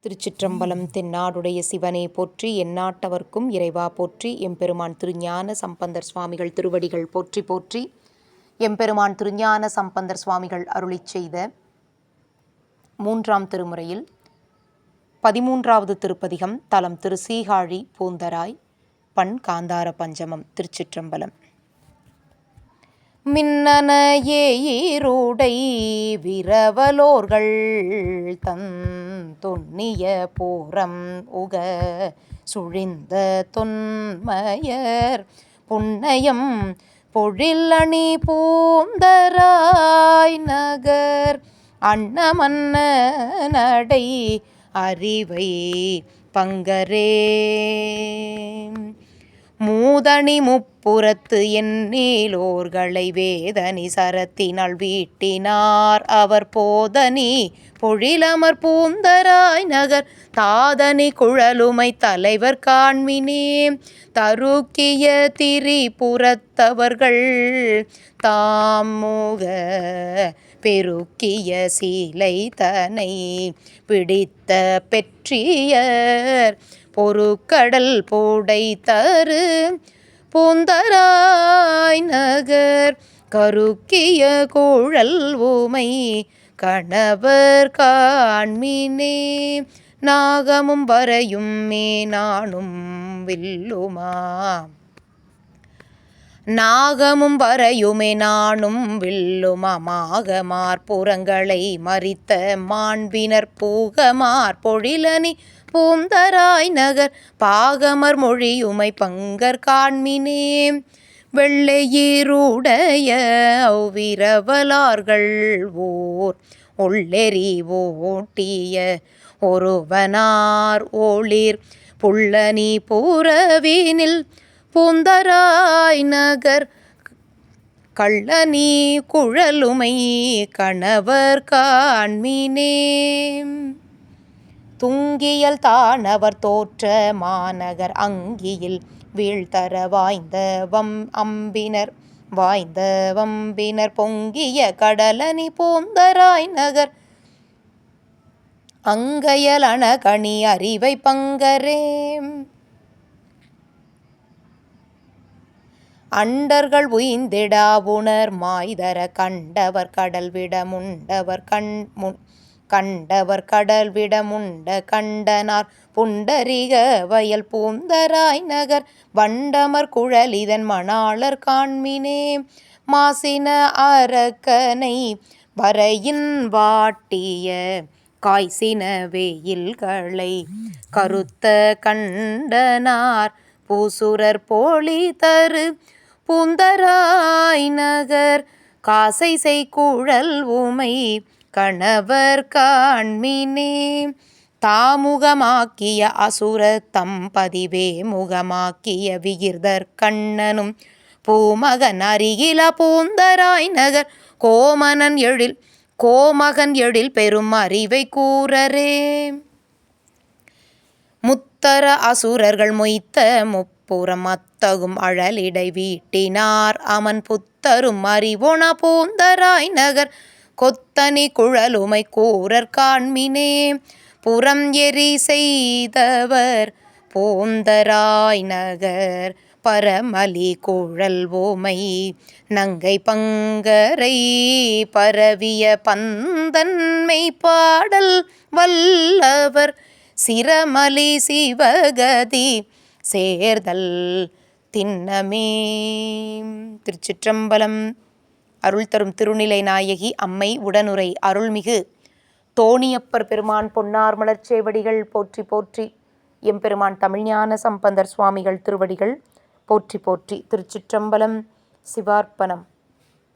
திருச்சிற்றம்பலம். தென்னாடுடைய சிவனே போற்றி, எந்நாட்டவர்க்கும் இறைவா போற்றி. எம்பெருமான் திருஞான சம்பந்தர் சுவாமிகள் திருவடிகள் போற்றி போற்றி. எம்பெருமான் திருஞான சம்பந்தர் சுவாமிகள் அருளிச் செய்த 3ஆம் திருமுறையில் 13வது திருப்பதிகம். தலம் திருசீகாழி பூந்தராய். பண் காந்தார பஞ்சமம். திருச்சிற்றம்பலம். மின்னனையே ஈருடை விரவலோர்கள் தொன்னிய பூரம் உக சுழிந்த தொன்மயர் புன்னயம் பொழிலணி பூந்தராய் நகர் அன்னமன்ன நடை அறிவை பங்கரே மூதணி முப்புறத்து எண்ணீலோர்களை வேதனி சரத்தினால் வீட்டினார் அவர் போதனி பொழிலமர் பூந்தராய் நகர் தாதனி குழலுமை தலைவர் காண்மினே தருக்கிய திரிபுரத்தவர்கள் தாமுக பெருக்கிய சீலை தனை பிடித்த பெற்றியர் பொருக்கடல் போடை தரு பூந்தராய் நகர் கருக்கிய குழல் ஊமை கணவர் காண்மினே நாகமும் வரையும் மேனானும் வில்லுமா நாகமும் வரையுமே நானும் வில்லுமமாக மார்புறங்களை மறித்த மாண்பினர் பூகமார் பொழிலனி பூந்தராய் நகர் பாகமர் மொழியுமை பங்கர் காண்மினே வெள்ளையீருடைய அவ்விரவலார்கள் ஓர் ஒள்ளெறி ஓட்டிய ஒருவனார் ஒளிர் புள்ளனி பூரவினில் பூந்தராய் நகர் கள்ளனி குழலுமை கணவர் காண்மினே துங்கியல் தானவர் தோற்ற மாநகர் அங்கியில் வீழ்த்தர வாய்ந்த வம்பினர் பொங்கிய கடலனி பூந்தராய் நகர் அங்கையல் அணகணி அறிவை பங்கரே அண்டர்கள் உய்ந்திடா உணர் மாய்தர கண்டவர் கடல் விடமுண்ட கண்டனார் புண்டரிக வயல் பூந்தராய் நகர் வண்டமர் குழலிதன் மணாளர் காண்மினே மாசின அரக்கனை வரையின் வாட்டிய காய்சின வெயில்களை கருத்த கண்டனார் பூசுரர் போலி தரு பூந்தராய் நகர் காசை செய்குழல் ஊமை கணவர் காண்மினே தாமுகமாக்கிய அசுர தம்பதிவே முகமாக்கிய விகிர்தர் கண்ணனும் பூமகன் அருகில பூந்தராய் நகர் கோமகன் எழில் பெரும் அறிவை கூறரே முத்தர அசுரர்கள் மொய்த்த முப்புறம் அத்தகும் அழலிடை வீட்டினார் அமன் புத்தரும் அறிவொண பூந்தராய் நகர் கொத்தனி குழலுமை கூரர் காண்மினே புறம் எரி செய்தவர் பூந்தராய் நகர் பரமலி குழல் ஓமை நங்கை பங்கரை பரவிய பந்தன்மை பாடல் வல்லவர் சிரமலி சிவகதி சேர்தல் திண்ணமே. திருச்சிற்றம்பலம். அருள் தரும் திருநிலை நாயகி அம்மை உடனுரை அருள்மிகு தோணியப்பர் பெருமான் பொன்னார் மலர்ச்சேவடிகள் போற்றி போற்றி. எம்பெருமான் தமிழ்ஞான சம்பந்தர் சுவாமிகள் திருவடிகள் போற்றி போற்றி. திருச்சிற்றம்பலம். சிவார்ப்பணம்.